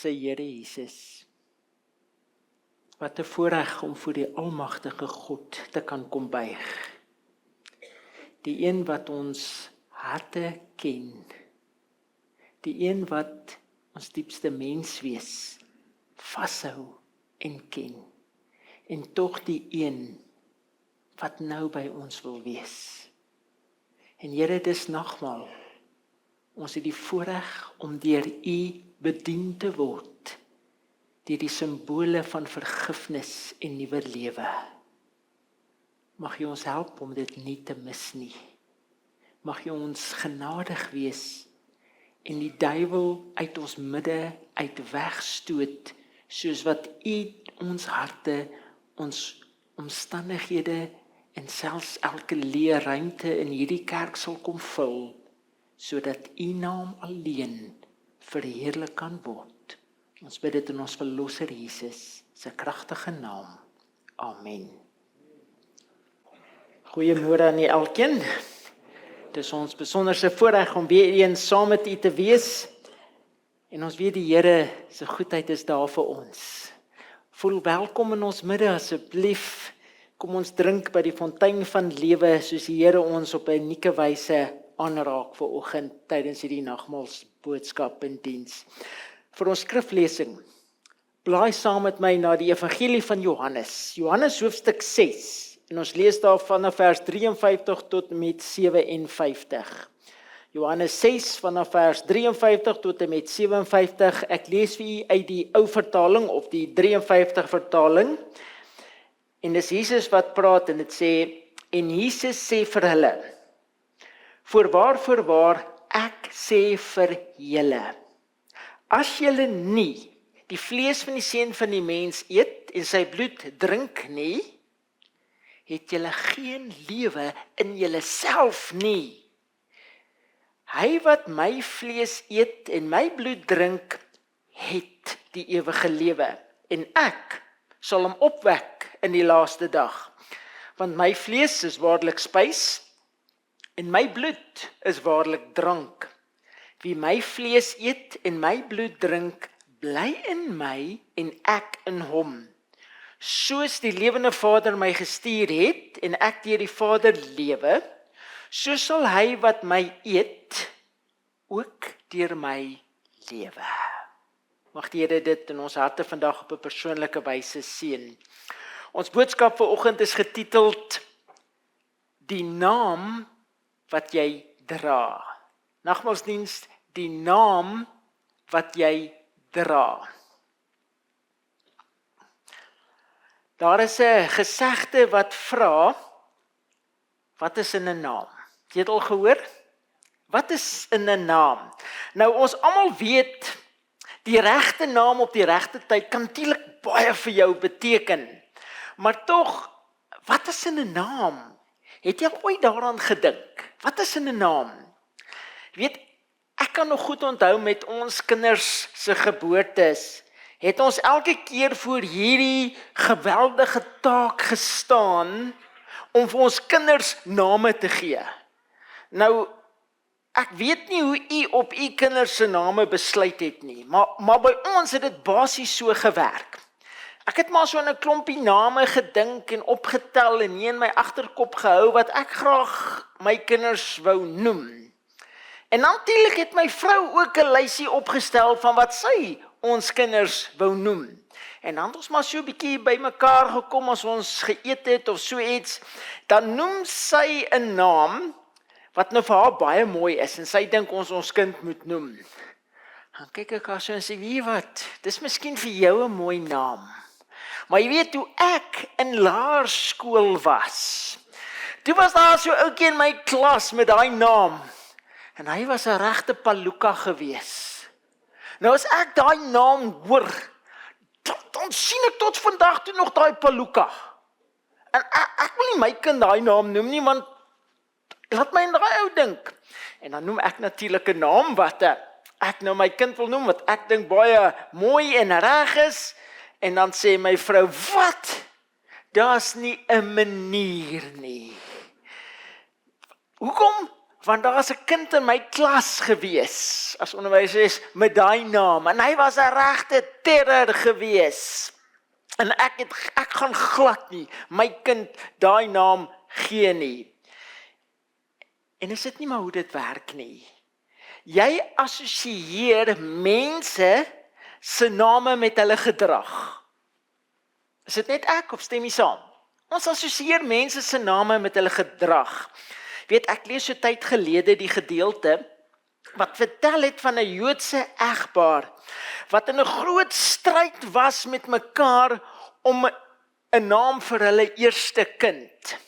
ons Here Jesus. Wat 'n voorreg om voor die almagtige God te kan kom buig. Die een wat ons harte ken. Die een wat ons diepste menswees vashou en ken. En tog die een wat nou by ons wil wees. En Here, dis nagmaal. Ons het die voorreg om deur U bedien te word. Deur die simbole van vergifnis en nuwe lewe. Mag U ons help om dit nie te mis nie. Mag U ons genadig wees en die duiwel uit ons midde uit wegstoot, soos wat U ons harte, ons omstandighede en selfs elke leë ruimte in hierdie kerk sal kom vul, sodat U naam alleen verheerlik kan word. Ons bid dit in ons verlosser Jesus se kragtige naam. Amen. Goeiemôre aan elkeen. Dit is ons besonderse voorreg om weer eens saam met U te wees. En ons weet die Here se goedheid is daar vir ons. Voel welkom in ons midde asseblief. Kom ons drink by die fontein van lewe, soos die Here ons op 'n unieke wyse aanraak vanoggend tydens hierdie nagmaalsboodskap en diens. Vir ons skriflesing, blaai saam met my na die evangelie van Johannes. Johannes hoofstuk 6, en ons lees daar vanaf vers 53 tot met 57. Johannes 6 vanaf vers 53 tot en met 57. Ek lees vir u uit die ou vertaling of die 53 vertaling. En dis Jesus wat praat en dit sê, en Jesus sê vir hulle, voorwaar, ek sê vir julle, as julle nie die vlees van die seun van die mens eet en sy bloed drink nie, het julle geen lewe in julleself nie. Hy wat my vlees eet en my bloed drink, het die ewige lewe, en ek sal hom opwek in die laaste dag. Want my vlees is waarlik spys, en my bloed is waarlik drank. Wie my vlees eet en my bloed drink, bly in my en ek in hom. Soos die lewende Vader my gestuur het, en ek deur die Vader lewe, so sal hy wat my eet, ook deur my lewe. Mag die Here dit in ons harte vandag op 'n persoonlike wyse seën. Ons boodskap vanoggend is getiteld, die naam wat jy dra. Nagmaalsdiens, die naam wat jy dra. Daar is 'n gesegde wat vra, wat is in 'n naam? Jy het al gehoor? Wat is in 'n naam? Nou ons almal weet, die regte naam op die regte tyd kan natuurlik baie vir jou beteken. Maar tog, wat is in 'n naam? Het jy al ooit daaraan gedink? Wat is in 'n naam? Weet, ek kan nog goed onthou met ons kinders se geboortes, het ons elke keer voor hierdie geweldige taak gestaan, om vir ons kinders name te gee. Nou, ek weet nie hoe u op u kinders se name besluit het nie, maar by ons het dit basies so gewerk. Ek het maar so 'n klompie name gedink en opgetel en nie in my agterkop gehou wat ek graag my kinders wou noem. En natuurlik het my vrou ook 'n lysie opgestel van wat sy ons kinders wou noem. En dan het ons maar so 'n bietjie bymekaar gekom as ons geëet het of so iets, dan noem sy 'n naam wat nou vir haar baie mooi is en sy dink ons kind moet noem. Dan kyk ek haar so en sê, wie wat, dis miskien vir jou 'n mooi naam. Maar jy weet, toe ek in laerskool was, toe was daar so 'n ouetjie in my klas met daai naam, en hy was 'n regte paluka gewees. Nou as ek daai naam hoor, dan sien ek tot vandag toe nog daai paluka. En ek wil nie my kind daai naam noem nie, want laat my in daai ou dink. En dan noem ek natuurlik 'n naam wat ek nou my kind wil noem, wat ek dink baie mooi en reg is. En dan sê my vrou, wat? Daar's nie 'n manier nie. Hoekom? want daar was 'n kind in my klas gewees, as onderwyser is, met daai naam, en hy was 'n regte terror gewees. En ek gaan glad nie my kind daai naam gee nie. En is dit nie maar hoe dit werk nie? Jy assosieer mense se name met hulle gedrag. Is dit net ek of stem jy saam? Ons assosieer mense se name met hulle gedrag. Weet, ek lees so tyd gelede die gedeelte wat vertel het van 'n Joodse egpaar wat in 'n groot stryd was met mekaar om 'n naam vir hulle eerste kind.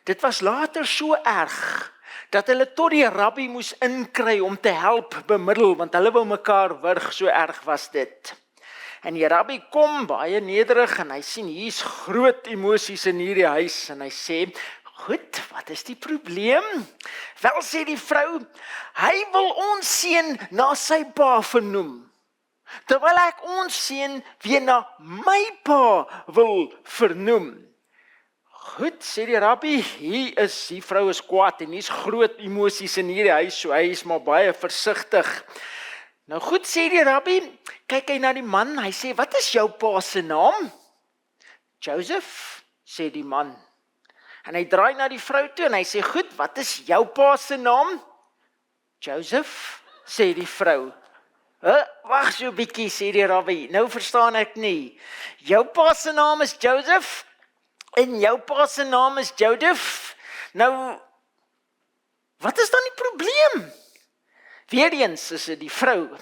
Dit was later so erg dat hulle tot die rabbi moes inkry om te help bemiddel, want hulle wou mekaar wurg, so erg was dit. En die rabbi kom baie nederig en hy sien hier's groot emosies in hierdie huis en hy sê, goed, wat is die probleem? Wel, sê die vrou, hy wil ons seun na sy pa vernoem, terwyl ek ons seun weer na my pa wil vernoem. Goed, sê die rabbi, die vrou is kwaad en hier's groot emosies in hierdie huis, so hy is maar baie versigtig. Nou goed, sê die rabbi, kyk hy na die man, hy sê, wat is jou pa se naam? Joseph, sê die man. En hy draai na die vrou toe en hy sê, goed, wat is jou pa se naam? Joseph, sê die vrou. Wag so 'n bietjie, sê die rabbi, nou verstaan ek nie. Jou pa se naam is Joseph en jou pa se naam is Joseph. Nou, wat is dan die probleem? Weereens is dit die vrou.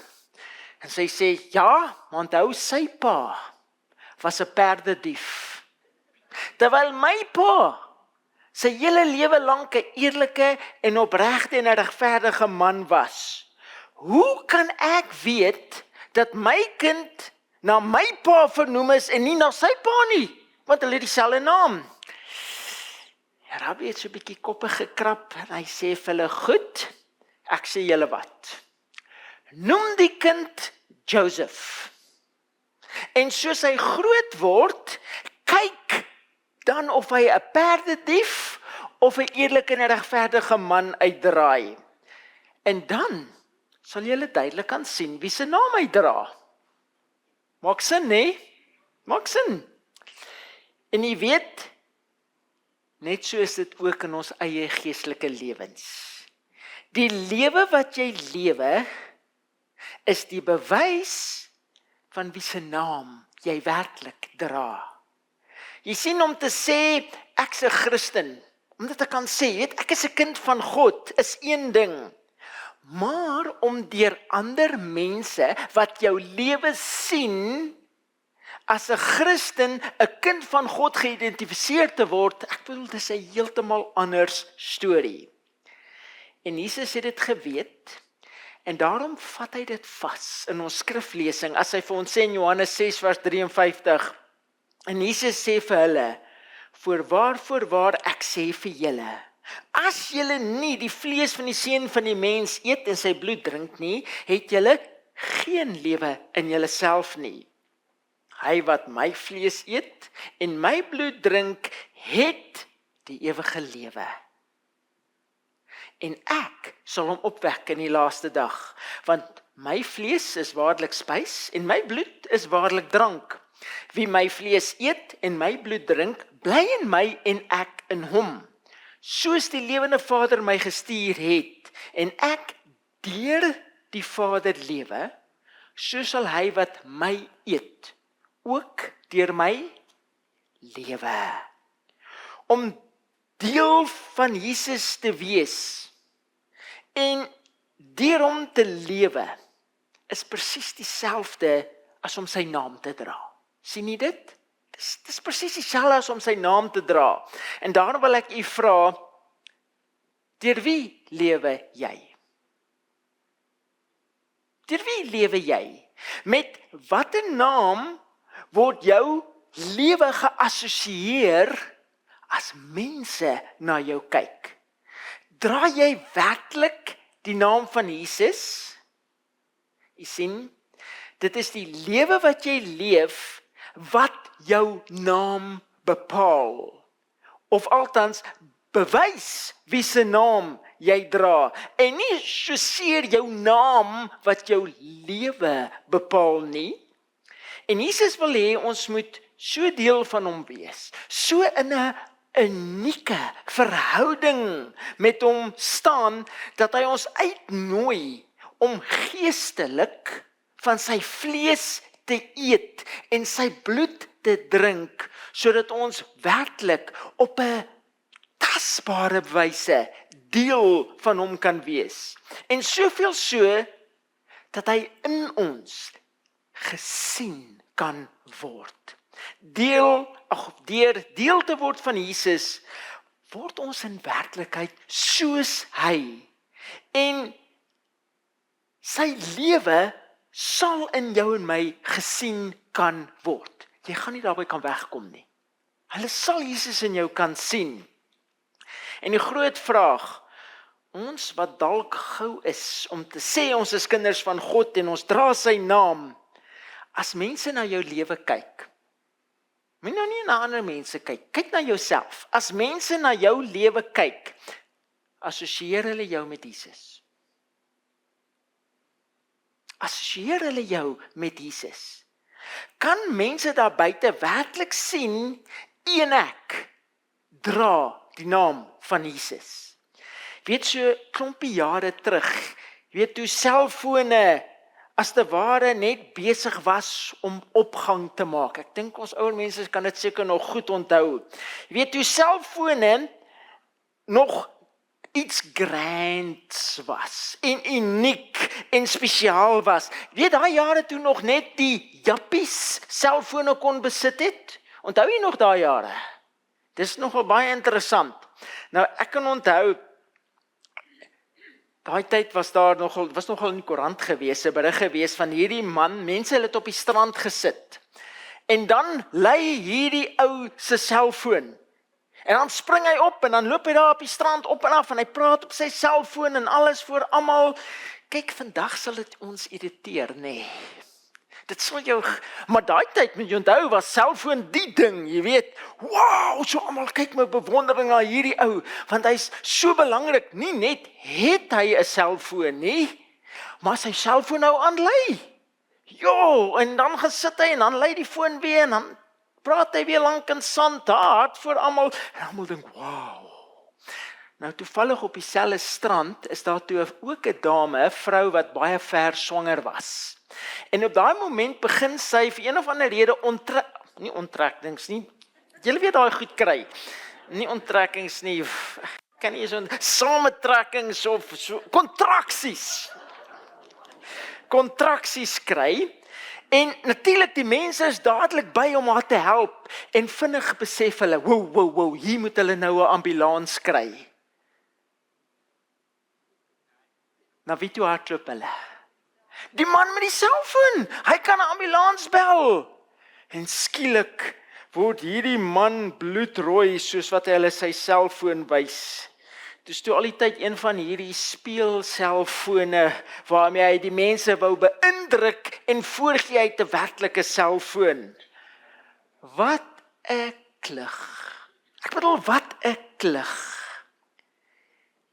En sy sê, ja, want onthou sy pa was 'n perdedief. Terwyl my pa sy hele lewe lank 'n eerlike en opregte en 'n regverdige man was. Hoe kan ek weet dat my kind na my pa vernoem is en nie na sy pa nie? Want hulle het dieselfde naam. Die rabbi het so 'n bietjie koppe gekrap en hy sê vir hulle, goed, ek sê julle wat. Noem die kind Joseph. En soos hy groot word, kyk dan of hy 'n perdedief of 'n eerlike en regverdige man uitdraai. En dan sal julle duidelik kan sien wie se naam hy dra. Maak sin, nee? Maak sin. En jy weet, net so is dit ook in ons eie geestelike lewens. Die lewe wat jy lewe, is die bewys van wie se naam jy werklik dra. Jy sien, om te sê, ek's 'n Christen, omdat ek kan sê, weet, ek is 'n kind van God, is een ding. Maar om deur ander mense wat jou lewe sien, as 'n Christen, 'n kind van God geïdentifiseer te word, ek bedoel, dit is 'n heeltemal anders storie. En Jesus het dit geweet, en daarom vat hy dit vas in ons skriflesing, as hy vir ons sê in Johannes 6 vers 53, en Jesus sê vir hulle, voorwaar ek sê vir julle, as julle nie die vlees van die seun van die mens eet en sy bloed drink nie, het julle geen lewe in julleself nie. Hy wat my vlees eet en my bloed drink, het die ewige lewe. En ek sal hom opwek in die laaste dag, want my vlees is waarlik spys en my bloed is waarlik drank. Wie my vlees eet en my bloed drink, bly in my en ek in hom. Soos die lewende Vader my gestuur het, en ek deur die Vader lewe, so sal hy wat my eet, ook deur my lewe. Om deel van Jesus te wees, en deur hom te lewe, is presies dieselfde as om sy naam te dra. Sien jy dit? Dit is presies dieselfde as om sy naam te dra. En daarom wil ek u vra, deur wie lewe jy? Deur wie lewe jy? Met watter naam word jou lewe geassosieer as mense na jou kyk? Dra jy werklik die naam van Jesus? Jy sien, dit is die lewe wat jy leef, wat jou naam bepaal. Of althans, bewys wie se naam jy dra. En nie soseer jou naam wat jou lewe bepaal nie. En Jesus wil hê ons moet so deel van hom wees. So in 'n unieke verhouding met hom staan, dat hy ons uitnooi om geestelik van sy vlees te eet en sy bloed te drink, sodat ons werklik op 'n tasbare wyse deel van hom kan wees. En soveel so, dat hy in ons gesien kan word. Deur deel te word van Jesus, word ons in werklikheid soos hy. En sy lewe sal in jou en my gesien kan word. Jy gaan nie daarby kan wegkom nie. Hulle sal Jesus in jou kan sien. En die groot vraag, ons wat dalk gou is om te sê ons is kinders van God en ons dra sy naam, as mense na jou lewe kyk, moet nou nie na ander mense kyk, kyk na jouself. As mense na jou lewe kyk, assosieer hulle jou met Jesus. Assosieer hulle jou met Jesus. Kan mense daar buite werklik sien, een ek dra die naam van Jesus? Weet so, klompie jare terug, weet toe selfone as te ware net besig was om opgang te maak. Ek dink ons ouer mense kan dit seker nog goed onthou. Weet toe selfone nog iets grands was, en uniek, en spesiaal was. Weet daai jare toe nog net die jappies selfone kon besit het? Onthou jy nog daai jare? Dis nogal baie interessant. Nou ek kan onthou, daai tyd was nogal in die koerant gewees, 'n berig gewees van hierdie man, mense het op die strand gesit. En dan lei hierdie ou se selfoon. En dan spring hy op en dan loop hy daar op die strand op en af en hy praat op sy selfoon en alles voor almal. Kyk, vandag sal dit ons irriteer, nê. Dit sal jou, maar daai tyd moet jy onthou was selfoon die ding, jy weet. Wow, so almal kyk met bewondering na hierdie ou, want hy's so belangrik. Nie net het hy 'n selfoon nie, maar sy selfoon nou aanlei. Jo, en dan gesit hy en dan lei die foon weer en dan praat hy weer lank in sand, hard voor almal. En almal dink, wow. Nou toevallig op dieselfde strand is daar toe ook 'n dame, 'n vrou wat baie ver swanger was. En op daai moment begin sy vir een of ander rede nie onttrekkings nie. Julle weet daai goed kry. Nie onttrekkings nie. Kan nie so samentrekkings of so kontraksies kry. En natuurlik die mense is dadelik by om haar te help en vinnig besef hulle, wow, hier moet hulle nou 'n ambulans kry. Nou wie toe hardloop hulle? Die man met die selfoon, hy kan 'n ambulans bel. En skielik word hierdie man bloedrooi soos wat hy hulle sy selfoon wys. Dis toe al die tyd een van hierdie speelselfone waarmee hy die mense wou beïndruk en voorgee hy 'n werklike selfoon. Wat 'n klug. Ek bedoel, wat 'n klug.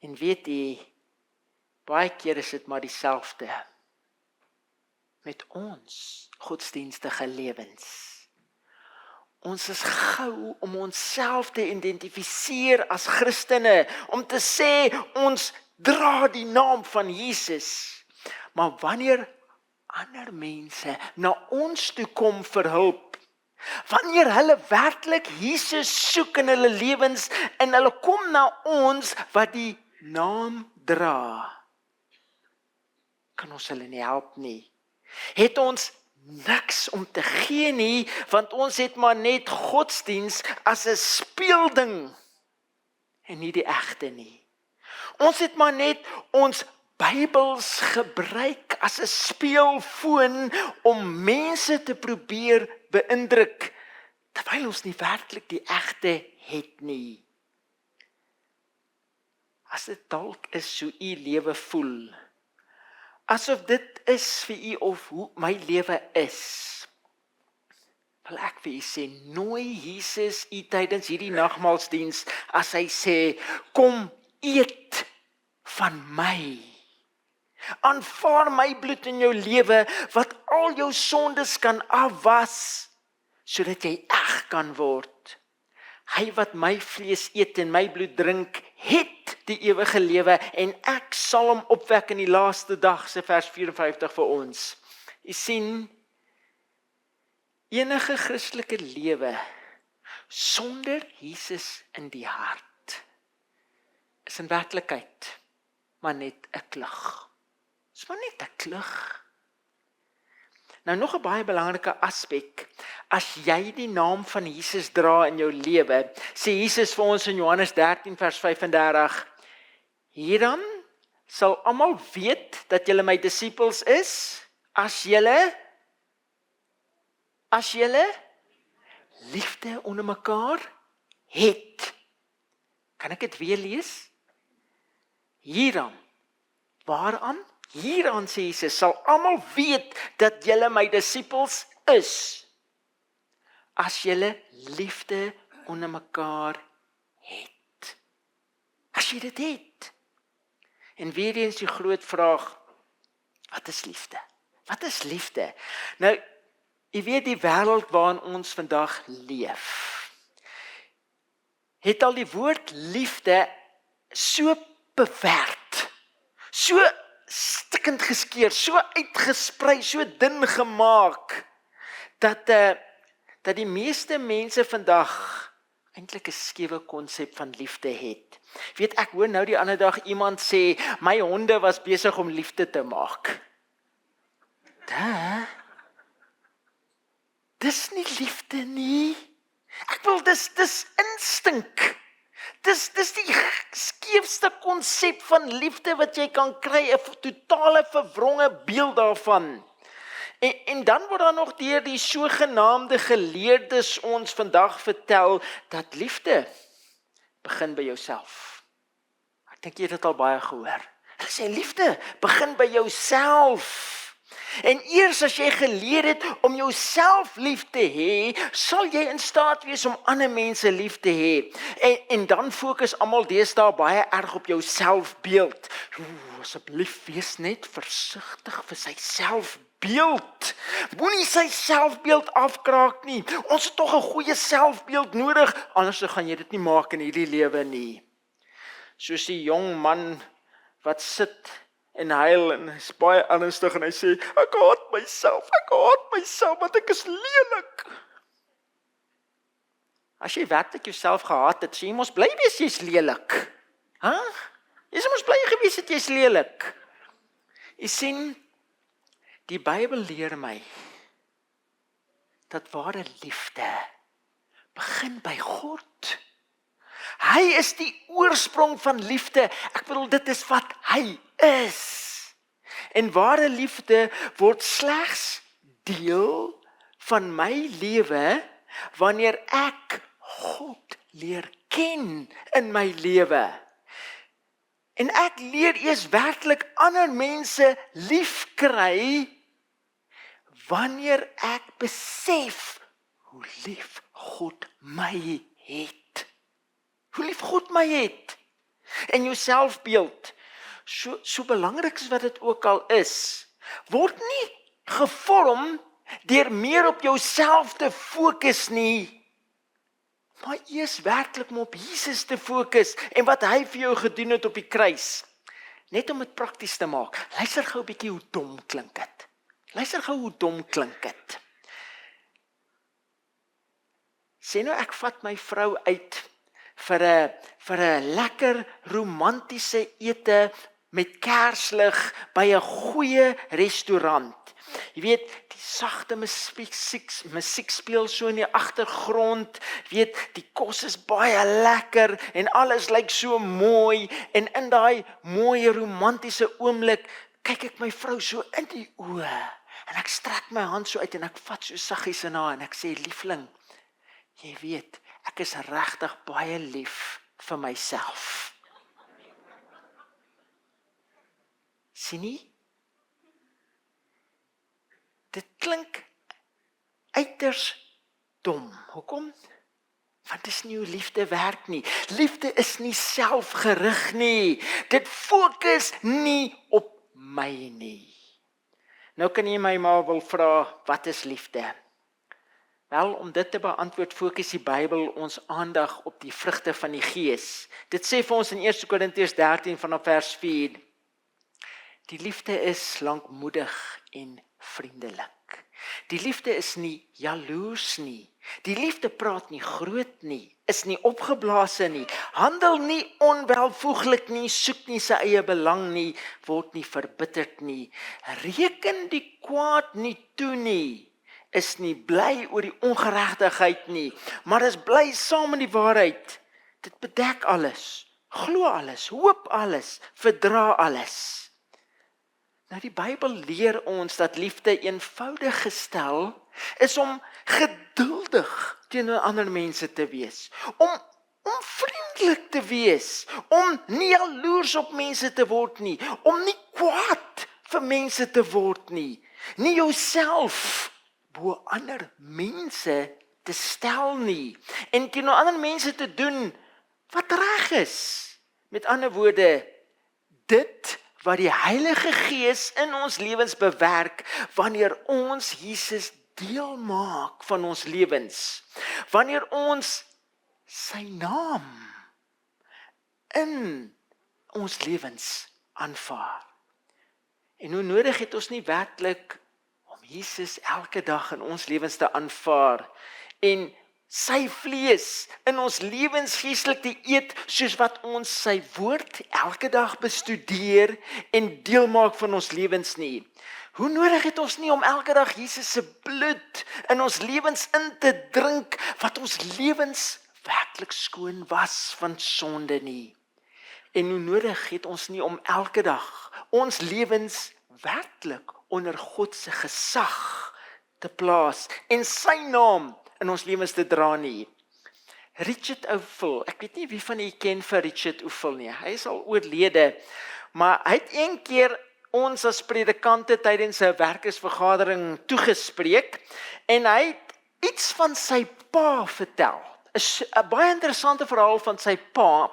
En weet jy, baie keer is dit maar dieselfde met ons godsdienstige lewens. Ons is gou om onsself te identifiseer as Christene, om te sê ons dra die naam van Jesus. Maar wanneer ander mense na ons toe kom vir hulp, wanneer hulle werklik Jesus soek in hulle lewens en hulle kom na ons wat die naam dra, kan ons hulle nie help nie. Het ons niks om te gee nie, want ons het maar net godsdiens as 'n speelding en nie die egte nie. Ons het maar net ons Bybels gebruik as 'n speelfoon om mense te probeer beïndruk, terwyl ons nie werklik die egte het nie. As dit dalk is hoe u lewe voel, asof dit is vir u of hoe my lewe is, wil ek vir u sê, nooi Jesus u tydens hierdie nagmaalsdiens as hy sê, kom eet van my. Aanvaar my bloed in jou lewe, wat al jou sondes kan afwas, sodat jy eg kan word. Hy wat my vlees eet en my bloed drink, het die ewige lewe, en ek sal hom opwek in die laaste dag, sê vers 54 vir ons. Jy sien, enige Christelike lewe, sonder Jesus in die hart, is in werklikheid maar net 'n klug. Dis maar net 'n klug. Nou nog 'n baie belangrike aspek, as jy die naam van Jesus dra in jou lewe, sê Jesus vir ons in Johannes 13 vers 35, hierdan sal almal weet dat julle my disippels is, as julle liefde onder mekaar het. Kan ek dit weer lees? Hieraan. Waaraan? Hieraan, sê Jesus, sal almal weet dat julle my disippels is, as julle liefde onder mekaar het. As jy dit het. En weer eens die groot vraag, wat is liefde? Wat is liefde? Nou, jy weet die wêreld waarin ons vandag leef, het al die woord liefde so bewerk, so stikkend geskeer, so uitgesprei, so dun gemaak, dat die meeste mense vandag eintlik 'n skewe konsep van liefde het. Weet, ek hoor nou die ander dag iemand sê, my honde was besig om liefde te maak. Dis nie liefde nie. Ek wil, dis instink. Dis die skeefste konsep van liefde wat jy kan kry, 'n totale verwronge beeld daarvan. En dan word daar nog deur die sogenaamde geleerdes ons vandag vertel, dat liefde begin by jouself. Ek dink jy het dit al baie gehoor. Hulle sê liefde begin by jouself. En eers as jy geleer het om jouself lief te hê, sal jy in staat wees om ander mense lief te hê. En dan fokus almal deesdae baie erg op jou selfbeeld. Asseblief wees net versigtig vir sy selfbeeld. Moenie sy selfbeeld afkraak nie. Ons het tog 'n goeie selfbeeld nodig, anders gaan jy dit nie maak in hierdie lewe nie. Soos die jong man wat sit en huil en hy's baie ernstig en hy sê, ek haat myself want ek is lelik. As jy werklik jouself gehaat het, sê jy mos bly wees jy's lelik. Jy mos bly gewees het jy's lelik. Jy sien, die Bybel leer my dat ware liefde begin by God. Hy is die oorsprong van liefde. Ek bedoel, dit is wat hy is. En ware liefde word slegs deel van my lewe wanneer ek God leer ken in my lewe. En ek leer eers werklik ander mense lief kry wanneer ek besef hoe lief God my het. Hoe lief God my het. En jou selfbeeld, so belangrik as wat dit ook al is, word nie gevorm deur meer op jouself te fokus nie, maar eers werklik om op Jesus te fokus en wat hy vir jou gedoen het op die kruis. Net om dit prakties te maak. Luister gou 'n bietjie hoe dom klink dit. Sê nou ek vat my vrou uit vir 'n lekker romantiese ete met kerslig by 'n goeie restaurant. Jy weet, die sagte musiek speel so in die agtergrond. Jy weet, die kos is baie lekker en alles lyk so mooi. En in daai mooi romantiese oomblik kyk ek my vrou so in die oë. En ek strek my hand so uit en ek vat so saggies in haar en ek sê, liefling, jy weet, ek is regtig baie lief vir myself. Sien nie? Dit klink uiters dom. Hoekom? Want dis nie hoe liefde werk nie. Liefde is nie selfgerig nie. Dit fokus nie op my nie. Nou kan jy my maar wil vra, wat is liefde? Wel, om dit te beantwoord, fokus die Bybel ons aandag op die vrugte van die Gees. Dit sê vir ons in 1 Korintiërs 13 vanaf vers 4. Die liefde is lankmoedig en vriendelik. Die liefde is nie jaloers nie. Die liefde praat nie groot nie, is nie opgeblaase nie, handel nie onwelvoeglik nie, soek nie sy eie belang nie, word nie verbitterd nie, reken die kwaad nie toe nie, is nie bly oor die ongeregtigheid nie, maar is bly saam in die waarheid. Dit bedek alles, glo alles, hoop alles, verdra alles. Nou die Bybel leer ons dat liefde eenvoudig gestel is om geduldig teenoor ander mense te wees, om vriendelik te wees, om nie jaloers op mense te word nie, om nie kwaad vir mense te word nie, nie jouself bo ander mense te stel nie, en teenoor ander mense te doen wat reg is. Met ander woorde, dit wat die Heilige Gees in ons lewens bewerk, wanneer ons Jesus deel maak van ons lewens, wanneer ons sy naam in ons lewens aanvaar. En hoe nodig het ons nie werklik om Jesus elke dag in ons lewens te aanvaar en sy vlees in ons lewens geestelik te eet, soos wat ons sy woord elke dag bestudeer en deel maak van ons lewens nie. Hoe nodig het ons nie om elke dag Jesus se bloed in ons lewens in te drink, wat ons lewens werklik skoon was van sonde nie. En hoe nodig het ons nie om elke dag ons lewens werklik onder God se gesag te plaas en sy naam in ons lewens te dra nie. Richard Oufel, ek weet nie wie van julle ken vir Richard Oufel nie, hy is al oorlede, maar hy het een keer ons as predikante tydens 'n werkersvergadering toegespreek, en hy het iets van sy pa vertel, 'n baie interessante verhaal van sy pa,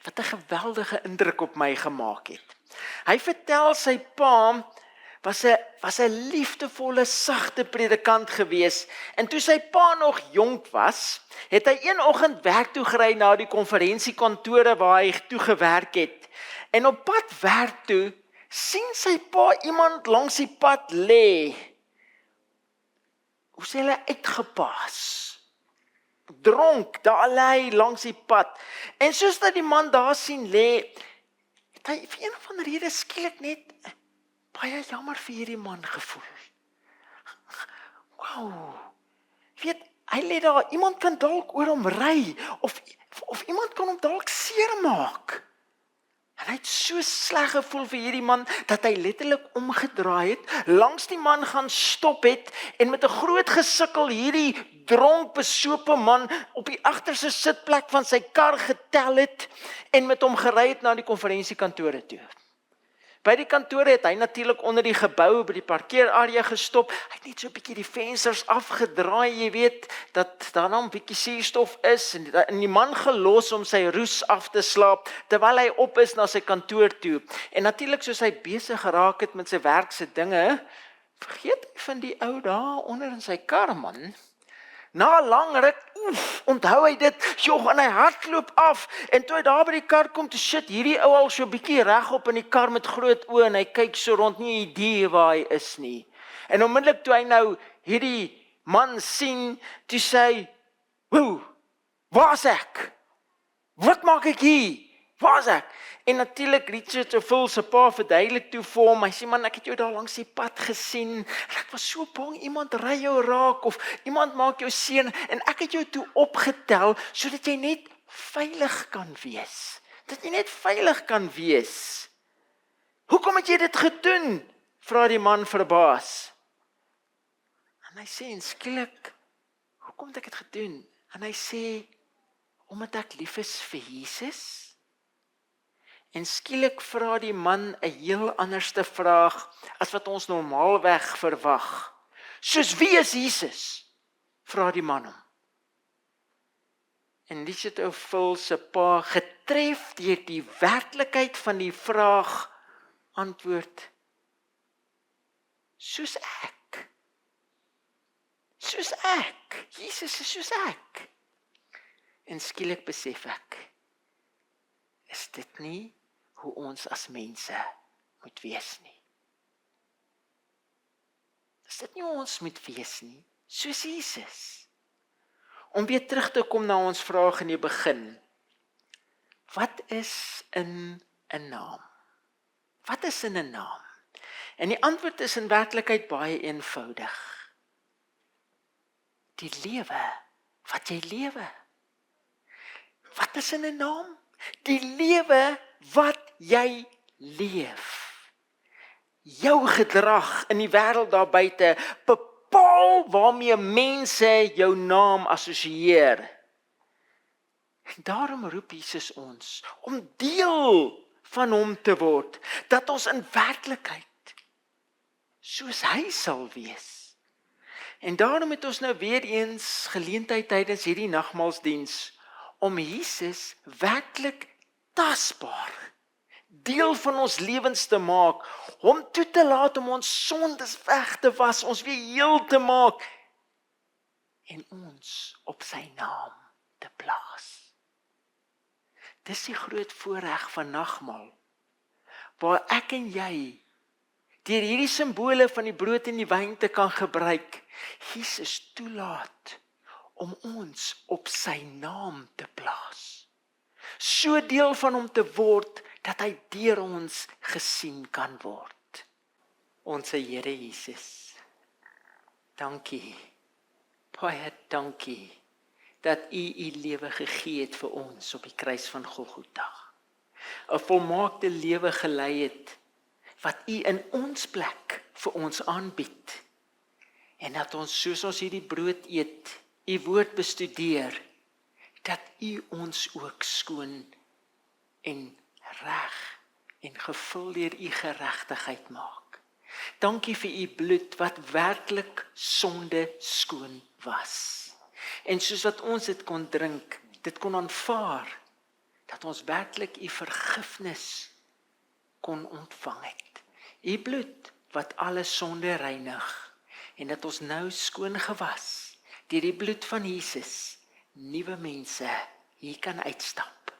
wat 'n geweldige indruk op my gemaak het. Hy vertel sy pa was 'n liefdevolle, sagte predikant gewees, en toe sy pa nog jonk was, het hy een oggend werk toe gery na die konferensiekantore waar hy toe gewerk het, en op pad werk toe, sien sy pa iemand langs die pad lê, hoe sê hulle, uitgepaas, dronk, daar lê langs die pad, en soos dat die man daar sien lê, het hy vir een of ander rede skielik net baie jammer vir hierdie man gevoel. Wow, weet, hy lê daar, iemand kan dalk oor hom ry, of iemand kan hom dalk seermaak. En hy het so sleg gevoel vir hierdie man, dat hy letterlik omgedraai het, langs die man gaan stop het, en met 'n groot gesukkel hierdie dronk besope man op die agterste sitplek van sy kar getel het, en met hom gery het na die konferensiekantore toe. By die kantore het hy natuurlik onder die gebou by die parkeerarea gestop. Hy het net so 'n bietjie die vensters afgedraai, jy weet, dat daar nou 'n bietjie suurstof is, en die man gelos om sy roes af te slaap, terwyl hy op is na sy kantoor toe. En natuurlik, soos hy besig geraak het met sy werk se dinge, vergeet hy van die ou daar onder in sy kar, man. Na 'n lang ruk, onthou hy dit, en hy hardloop af, en toe hy daar by die kar kom, toe sit hierdie ou al so 'n bietjie regop in die kar met groot oë, en hy kyk so rond, nie 'n idee waar hy is nie. En onmiddellik toe hy nou hierdie man sien, toe sê hy, "Woe, waar's ek? Wat maak ek hier? Waar's ek?" En natuurlik Richard Oufel se pa verduidelik toe vir hom, hy sê, "Man, ek het jou daar langs die pad gesien, en ek was so bang, iemand ry jou raak, of iemand maak jou seer, en ek het jou toe opgetel, sodat jy net veilig kan wees. Dat jy net veilig kan wees." "Hoekom het jy dit gedoen?" vra die man verbaas. En hy sê, en skielik, "Hoekom het ek dit gedoen?" En hy sê, "Omdat ek lief is vir Jesus." En skielik vra die man 'n heel anderste vraag as wat ons normaalweg verwag. "Soos wie is Jesus?" vra die man hom. En Richard O'Full se pa, getref deur die werklikheid van die vraag, antwoord, soos ek. Soos ek. Jesus is soos ek. En skielik besef ek, is dit nie hoe ons as mense moet wees nie. Is dit nie hoe ons moet wees nie, soos Jesus. Om weer terug te kom na ons vraag in die begin. Wat is in 'n naam? Wat is in 'n naam? En die antwoord is in werklikheid baie eenvoudig. Die lewe, wat jy lewe. Wat is in 'n naam? Die lewe wat jy leef. Jou gedrag in die wêreld daar buite bepaal waarmee mense jou naam assosieer. En daarom roep Jesus ons om deel van hom te word, dat ons in werklikheid soos hy sal wees. En daarom het ons nou weer eens geleentheid tydens hierdie nagmaalsdiens om Jesus werklik tasbaar deel van ons lewens te maak, hom toe te laat om ons sondes weg te was, ons weer heel te maak en ons op sy naam te plaas. Dis die groot voorreg van nagmaal, waar ek en jy deur hierdie simbole van die brood en die wyn te kan gebruik, Jesus toelaat om ons op sy naam te plaas. So deel van hom te word, dat hy deur ons gesien kan word. Onse Here Jesus, dankie, baie dankie, dat u lewe gegee het vir ons op die kruis van Golgotha. 'n volmaakte lewe gelei het, wat u in ons plek vir ons aanbied. En dat ons, soos ons hierdie brood eet, u woord bestudeer, dat u ons ook skoon en reg en gevul deur u geregtigheid maak. Dankie vir u bloed wat werklik sonde skoon was. En soos wat ons dit kon drink, dit kon aanvaar, dat ons werklik u vergifnis kon ontvang het. U bloed wat alle sonde reinig, en dat ons nou skoon gewas, deur die bloed van Jesus, nuwe mense hier kan uitstap.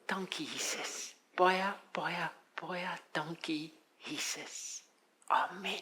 Dankie Jesus. Baie, baie, baie dankie Jesus. Amen.